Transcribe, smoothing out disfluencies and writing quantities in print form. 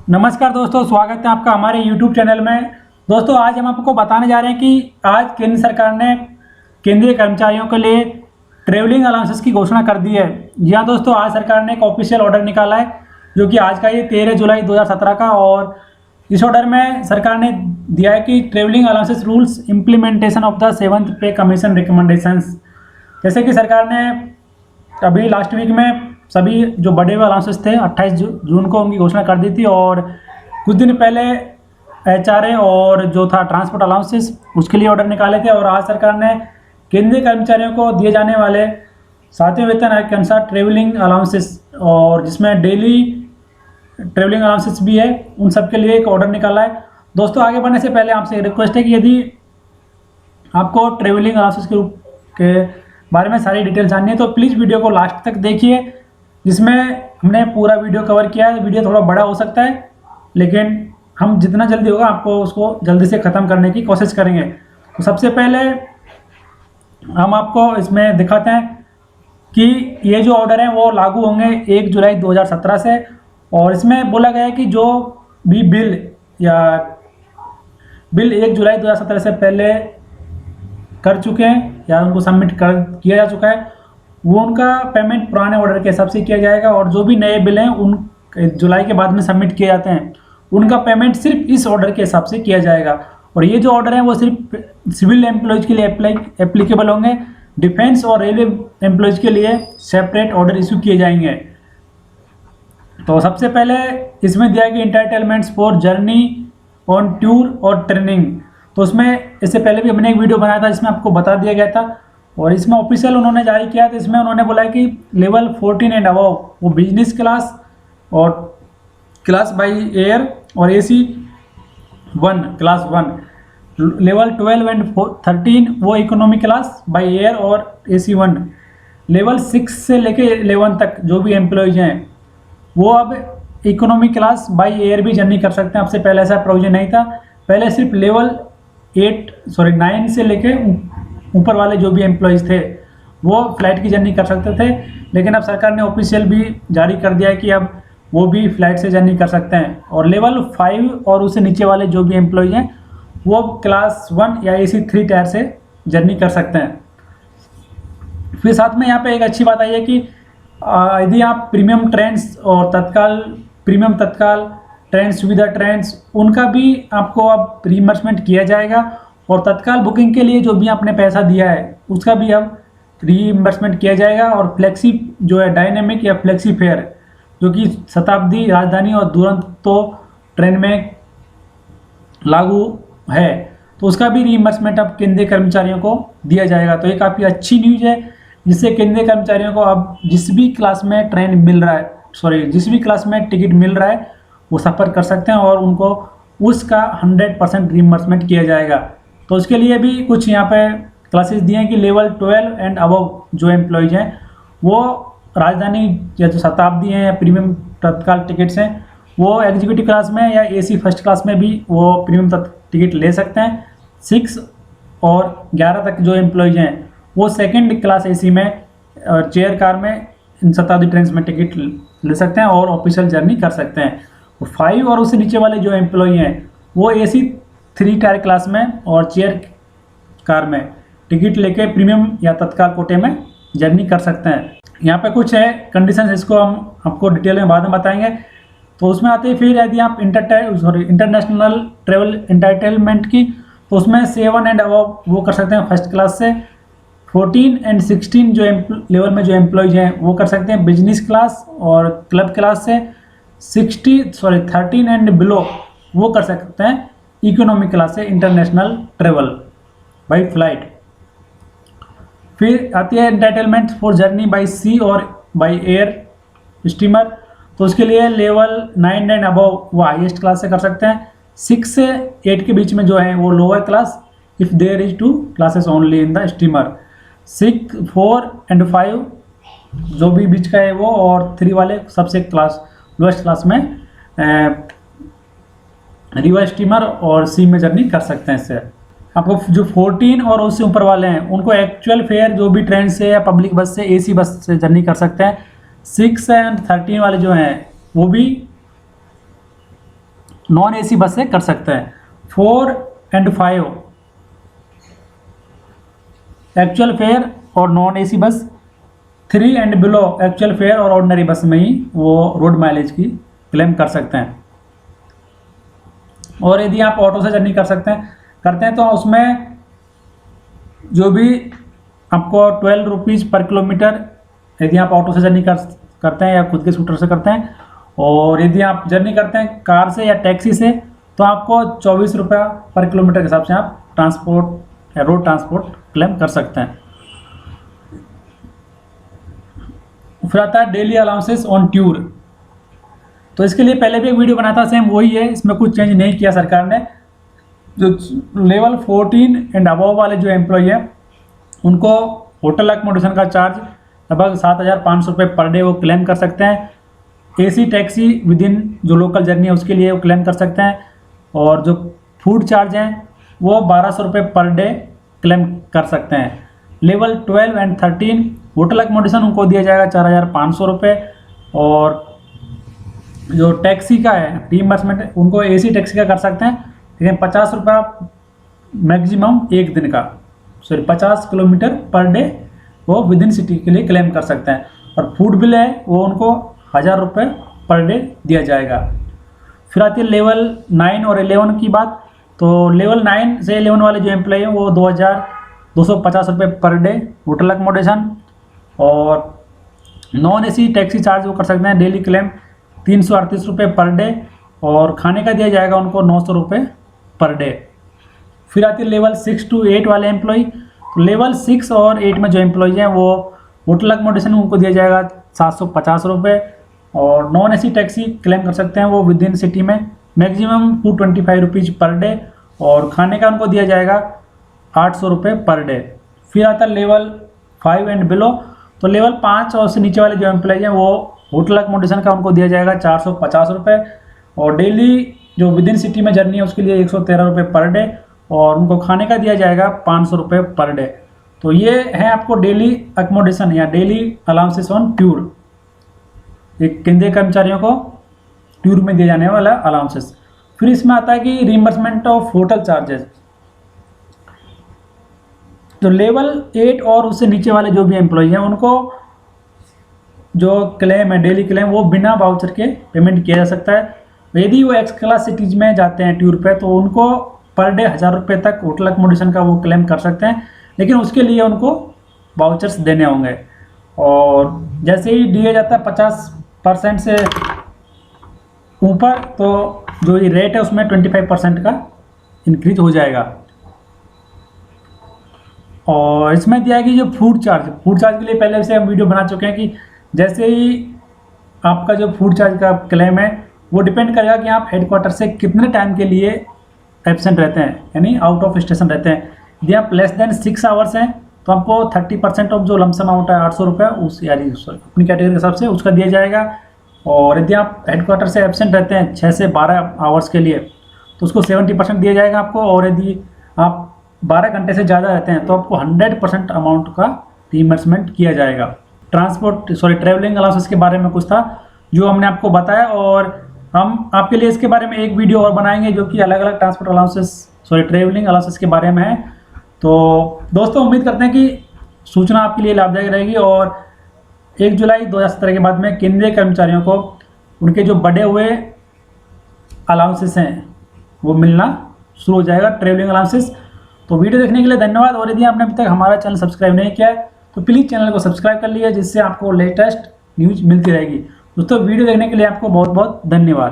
नमस्कार दोस्तों, स्वागत है आपका हमारे YouTube चैनल में। दोस्तों, आज हम आपको बताने जा रहे हैं कि आज केंद्र सरकार ने केंद्रीय कर्मचारियों के लिए ट्रैवलिंग अलाउंसेस की घोषणा कर दी है। जी हाँ दोस्तों, आज सरकार ने एक ऑफिशियल ऑर्डर निकाला है जो कि आज का ये 13 जुलाई 2017 का। और इस ऑर्डर में सरकार ने दिया है कि travelling allowances rules implementation of the 7th पे कमीशन रिकमेंडेशंस। जैसे कि सरकार ने अभी लास्ट वीक में सभी जो बढ़े हुए अलाउंसेस थे 28 जून को उनकी घोषणा कर दी थी। और कुछ दिन पहले HRA और जो था ट्रांसपोर्ट अलाउंसेस उसके लिए ऑर्डर निकाले थे। और आज सरकार ने केंद्रीय कर्मचारियों को दिए जाने वाले 7वें वेतन आयोग के अनुसार ट्रेवलिंग अलाउंसेस और जिसमें डेली ट्रेवलिंग अलाउंसेस भी है, उन सब के लिए एक ऑर्डर निकाला है। दोस्तों, आगे बढ़ने से पहले आपसे रिक्वेस्ट है कि यदि आपको ट्रेवलिंग अलाउंसेस के बारे में सारी डिटेल जाननी है तो प्लीज़ वीडियो को लास्ट तक देखिए, जिसमें हमने पूरा वीडियो कवर किया है। वीडियो थोड़ा बड़ा हो सकता है, लेकिन हम जितना जल्दी होगा आपको उसको जल्दी से ख़त्म करने की कोशिश करेंगे। तो सबसे पहले हम आपको इसमें दिखाते हैं कि ये जो ऑर्डर है वो लागू होंगे 1 जुलाई 2017 से। और इसमें बोला गया है कि जो भी बिल 1 जुलाई 2017 से पहले कर चुके हैं या उनको सबमिट किया जा चुका है, वो उनका पेमेंट पुराने ऑर्डर के हिसाब से किया जाएगा। और जो भी नए बिल हैं उन जुलाई के बाद में सबमिट किए जाते हैं, उनका पेमेंट सिर्फ इस ऑर्डर के हिसाब से किया जाएगा। और ये जो ऑर्डर हैं वो सिर्फ सिविल एम्प्लॉयज़ के लिए एप्लीकेबल होंगे। डिफेंस और रेलवे एम्प्लॉयज़ के लिए सेपरेट ऑर्डर इशू किए जाएंगे। तो सबसे पहले इसमें दिया गया entitlements for journey on tour और ट्रेनिंग। तो उसमें इससे पहले भी हमने एक वीडियो बनाया था जिसमें आपको बता दिया गया था। और इसमें ऑफिशियल उन्होंने जारी किया, तो इसमें उन्होंने बोला है कि लेवल 14 एंड अबव वो बिजनेस क्लास और क्लास बाय एयर और AC 1 क्लास 1, लेवल 12 एंड 13 वो इकोनॉमी क्लास बाय एयर और AC 1, लेवल 6 से लेके 11 तक जो भी एम्प्लॉयज़ हैं वो अब इकोनॉमी क्लास बाय एयर भी जर्नी कर सकते हैं। अब से पहले ऐसा प्रोविजन नहीं था। पहले सिर्फ लेवल 9 से लेके ऊपर वाले जो भी एम्प्लॉयज़ थे वो फ्लाइट की जर्नी कर सकते थे, लेकिन अब सरकार ने ऑफिशियल भी जारी कर दिया है कि अब वो भी फ्लाइट से जर्नी कर सकते हैं। और लेवल 5 और उससे नीचे वाले जो भी एम्प्लॉयज़ हैं वो क्लास 1 या AC 3 टायर से जर्नी कर सकते हैं। फिर साथ में यहाँ पे एक अच्छी बात आई है कि यदि आप प्रीमियम ट्रेन्स और प्रीमियम तत्काल ट्रेन सुविधा ट्रेन्स उनका भी आपको अब रीइंबर्समेंट किया जाएगा। और तत्काल बुकिंग के लिए जो भी आपने पैसा दिया है उसका भी अब रीइंबर्समेंट किया जाएगा। और फ्लेक्सी जो है डायनेमिक या फ्लेक्सी फेयर जो कि शताब्दी, राजधानी और दुरंतो ट्रेन में लागू है, तो उसका भी रीइंबर्समेंट अब केंद्रीय कर्मचारियों को दिया जाएगा। तो ये काफ़ी अच्छी न्यूज़ है, जिससे केंद्रीय कर्मचारियों को अब जिस भी क्लास में जिस भी क्लास में टिकट मिल रहा है वो सफ़र कर सकते हैं और उनको उसका 100% रीइंबर्समेंट किया जाएगा। तो उसके लिए भी कुछ यहाँ पे क्लासेस दिए हैं कि लेवल 12 एंड अबव जो एम्प्लॉयज़ हैं वो राजधानी या जो शताब्दी हैं या प्रीमियम तत्काल टिकट्स हैं वो एग्जीक्यूटिव क्लास में या AC फर्स्ट क्लास में भी वो प्रीमियम टिकट ले सकते हैं। 6 और 11 तक जो एम्प्लॉयज़ हैं वो सेकेंड क्लास AC में और चेयर कार में इन शताब्दी ट्रेन में टिकट ले सकते हैं और ऑफिशियल जर्नी कर सकते हैं। 5 और उससे नीचे वाले जो एम्प्लॉय हैं वो AC 3 टायर क्लास में और चेयर कार में टिकट लेके प्रीमियम या तत्काल कोटे में जर्नी कर सकते हैं। यहाँ पे कुछ है कंडीशंस, इसको हम आपको डिटेल में बाद में बताएंगे। तो उसमें आते ही फिर यदि आप इंटरनेशनल ट्रेवल इंटाइटलमेंट की, तो उसमें 7 एंड अबव वो कर सकते हैं फर्स्ट क्लास से। 14 एंड 16 जो लेवल में जो एम्प्लॉयज़ हैं वो कर सकते हैं बिजनेस क्लास और क्लब क्लास से। 13 एंड बिलो वो कर सकते हैं इकोनॉमिक क्लास से इंटरनेशनल ट्रेवल बाय फ्लाइट। फिर आती है एंटाइटलमेंट फॉर जर्नी बाय सी और बाय एयर स्टीमर। तो उसके लिए लेवल 9 एंड अबव वो हाईएस्ट क्लास से कर सकते हैं। 6 से 8 के बीच में जो है वो lower class if there is 2 classes only in the steamer. 6, 4 and 5 जो भी बीच का है वो, और 3 वाले सबसे लोएस्ट क्लास में रिवर स्टीमर और सी में जर्नी कर सकते हैं। इससे आपको जो 14 और उससे ऊपर वाले हैं उनको एक्चुअल फेयर जो भी ट्रेन से या पब्लिक बस से AC बस से जर्नी कर सकते हैं। 6 एंड 13 वाले जो हैं वो भी नॉन एसी बस से कर सकते हैं। 4 and 5 एक्चुअल फेयर और non AC bus, 3 and below actual fair और ऑर्डिनरी बस में ही वो रोड माइलेज की क्लेम कर सकते हैं। और यदि आप ऑटो से जर्नी करते हैं तो उसमें जो भी आपको 12 रुपीज़ पर किलोमीटर यदि आप ऑटो से जर्नी करते हैं या खुद के स्कूटर से करते हैं, और यदि आप जर्नी करते हैं कार से या टैक्सी से तो आपको 24 रुपये पर किलोमीटर के हिसाब से आप ट्रांसपोर्ट या रोड ट्रांसपोर्ट क्लेम कर सकते हैं। फिर आता है डेली अलाउंसेस ऑन टूर। तो इसके लिए पहले भी एक वीडियो बनाया था, सेम वही है, इसमें कुछ चेंज नहीं किया सरकार ने। जो लेवल 14 एंड अबव वाले जो एम्प्लॉई है उनको होटल अकोमोडेशन का चार्ज लगभग 7,500 रुपये पर डे वो क्लेम कर सकते हैं। एसी टैक्सी विद इन जो लोकल जर्नी है उसके लिए वो क्लेम कर सकते हैं। और जो फूड चार्ज हैं वो 1,200 रुपये पर डे क्लेम कर सकते हैं। लेवल 12 एंड 13 होटल अकोमोडेशन उनको दिया जाएगा 4,500 रुपये। और जो टैक्सी का है रीइंबर्समेंट उनको एसी टैक्सी का कर सकते हैं, लेकिन 50 रुपये मैक्सिमम एक दिन का, 50 किलोमीटर पर डे वो विद इन सिटी के लिए क्लेम कर सकते हैं। और फूड बिल है वो उनको 1,000 रुपये पर डे दिया जाएगा। फिर आती है लेवल 9 और 11 की बात। तो लेवल 9 से 11 वाले जो एम्प्लॉय हैं वो 2,250 रुपये पर डे होटल अकोमोडेशन। और नॉन एसी टैक्सी चार्ज वो कर सकते हैं डेली क्लेम 338 रुपये पर डे। और खाने का दिया जाएगा उनको 900 रुपये पर डे। फिर आती है लेवल 6 to 8 वाले एम्प्लॉय। तो लेवल 6 और 8 में जो एम्प्लॉय हैं वो होटल अकोमोडेशन उनको दिया जाएगा 750 रुपये। और नॉन एसी टैक्सी क्लेम कर सकते हैं वो विद इन सिटी में मैक्सिमम 225 रुपीज़ पर डे। और खाने का उनको दिया जाएगा 800 रुपये पर डे। फिर आता है लेवल 5 एंड बिलो। तो लेवल 5 और से नीचे वाले जो एम्प्लॉय हैं वो होटल अकोमोडेशन का उनको दिया जाएगा 450 रुपये। और डेली जो विद इन सिटी में जर्नी है उसके लिए 113 रुपये पर डे। और उनको खाने का दिया जाएगा 500 रुपये पर डे। तो ये है आपको डेली अकोमोडेशन या डेली अलाउंसेस ऑन टूर, एक केंद्रीय कर्मचारियों को टूर में दिए जाने वाला अलाउंसेस। फिर इसमें आता है कि रिइंबर्समेंट ऑफ होटल चार्जेस। तो लेवल 8 और उससे नीचे वाले जो भी एम्प्लॉय हैं उनको जो क्लेम है डेली क्लेम वो बिना वाउचर के पेमेंट किया जा सकता है। यदि वो एक्स क्लास सिटीज में जाते हैं टूर पे तो उनको पर डे 1,000 रुपये तक होटल अकोमोडेशन का वो क्लेम कर सकते हैं, लेकिन उसके लिए उनको वाउचर्स देने होंगे। और जैसे ही दिया जाता है 50% से ऊपर तो जो ये रेट है उसमें 25% का इंक्रीज हो जाएगा। और इसमें दिया है कि जो फूड चार्ज के लिए पहले से हम वीडियो बना चुके हैं कि जैसे ही आपका जो फूड चार्ज का क्लेम है वो डिपेंड करेगा कि आप हेडक्वार्टर से कितने टाइम के लिए एब्सेंट रहते हैं, यानी आउट ऑफ स्टेशन रहते हैं। यदि आप लेस देन 6 आवर्स हैं तो आपको 30% ऑफ जो लमसम अमाउंट है 800 रुपये उस यानी अपनी कैटेगरी के हिसाब से उसका दिया जाएगा। और यदि आप हेडक्वार्टर से एब्सेंट रहते हैं 6 से 12 आवर्स के लिए तो उसको 70% दिया जाएगा आपको। और यदि आप 12 घंटे से ज़्यादा रहते हैं तो आपको 100% अमाउंट का रिइंबर्समेंट किया जाएगा। ट्रैवलिंग अलाउंसेस के बारे में कुछ था जो हमने आपको बताया, और हम आपके लिए इसके बारे में एक वीडियो और बनाएंगे जो कि अलग अलग ट्रैवलिंग अलाउंसेस के बारे में है। तो दोस्तों उम्मीद करते हैं कि सूचना आपके लिए लाभदायक रहेगी। और 1 जुलाई 2017 के बाद में केंद्रीय कर्मचारियों को उनके जो बढ़े हुए अलाउंसेस हैं वो मिलना शुरू हो जाएगा, ट्रैवलिंग अलाउंसेस। तो वीडियो देखने के लिए धन्यवाद। और यदि आपने अभी तक हमारा चैनल सब्सक्राइब नहीं किया है तो प्लीज़ चैनल को सब्सक्राइब कर लीजिए, जिससे आपको लेटेस्ट न्यूज़ मिलती रहेगी। दोस्तों वीडियो देखने के लिए आपको बहुत बहुत धन्यवाद।